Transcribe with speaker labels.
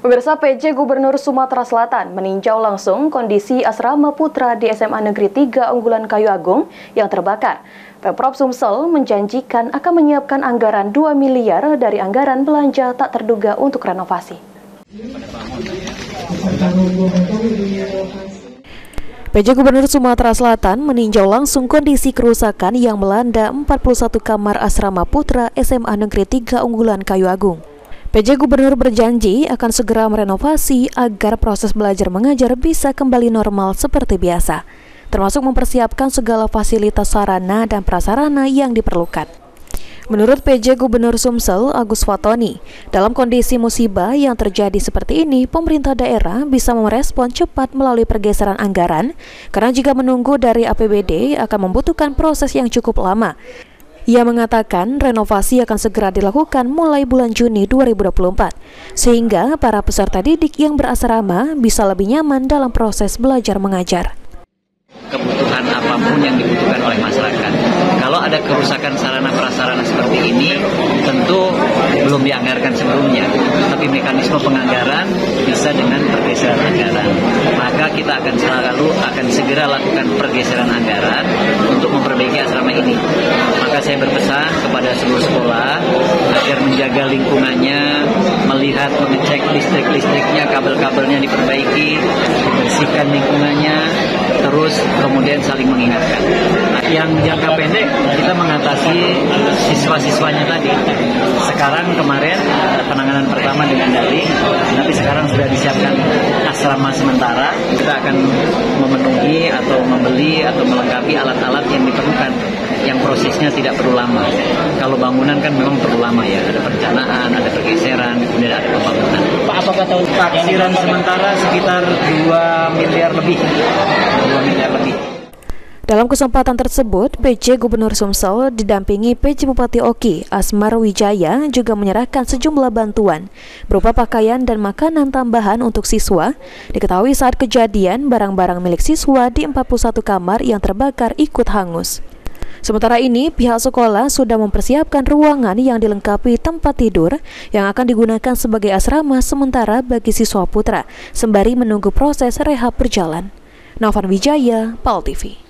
Speaker 1: Pemirsa, PJ Gubernur Sumatera Selatan meninjau langsung kondisi asrama putra di SMA Negeri 3 Unggulan Kayu Agung yang terbakar. Pemprov Sumsel menjanjikan akan menyiapkan anggaran 2 miliar dari anggaran belanja tak terduga untuk renovasi. PJ Gubernur Sumatera Selatan meninjau langsung kondisi kerusakan yang melanda 41 kamar asrama putra SMA Negeri 3 Unggulan Kayu Agung. PJ Gubernur berjanji akan segera merenovasi agar proses belajar mengajar bisa kembali normal seperti biasa, termasuk mempersiapkan segala fasilitas sarana dan prasarana yang diperlukan. Menurut PJ Gubernur Sumsel, Agus Fatoni, dalam kondisi musibah yang terjadi seperti ini, pemerintah daerah bisa merespon cepat melalui pergeseran anggaran, karena jika menunggu dari APBD akan membutuhkan proses yang cukup lama. Ia mengatakan renovasi akan segera dilakukan mulai bulan Juni 2024, sehingga para peserta didik yang berasrama bisa lebih nyaman dalam proses belajar mengajar.
Speaker 2: Kebutuhan apapun yang dibutuhkan oleh masyarakat. Kalau ada kerusakan sarana prasarana seperti ini, tentu belum dianggarkan sebelumnya, tapi mekanisme penganggaran bisa dengan pergeseran anggaran. Maka kita akan segera lakukan pergeseran anggaran untuk memperbaiki asrama ini. Maka saya berpesan kepada seluruh sekolah agar menjaga lingkungannya, melihat, mengecek listrik-listriknya, kabel-kabelnya diperbaiki, bersihkan lingkungannya, terus kemudian saling mengingatkan. Yang jangka pendek kita mengatasi siswa-siswanya tadi. Kemarin penanganan pertama dengan daring, tapi sekarang sudah disiapkan asrama sementara. Kita akan memenuhi atau membeli atau melengkapi alat-alat yang diperlukan, yang prosesnya tidak perlu lama. Kalau bangunan kan memang perlu lama ya, ada perencanaan, ada pergeseran, kemudian ada pembangunan.
Speaker 3: Pak, apakah tahun
Speaker 2: taksiran sementara sekitar 2 miliar lebih.
Speaker 1: Dalam kesempatan tersebut, PJ Gubernur Sumsel didampingi PJ Bupati Oki, Asmar Wijaya, juga menyerahkan sejumlah bantuan berupa pakaian dan makanan tambahan untuk siswa. Diketahui saat kejadian, barang-barang milik siswa di 41 kamar yang terbakar ikut hangus. Sementara ini, pihak sekolah sudah mempersiapkan ruangan yang dilengkapi tempat tidur yang akan digunakan sebagai asrama sementara bagi siswa putra, sembari menunggu proses rehab berjalan. Novan Wijaya, PAL TV.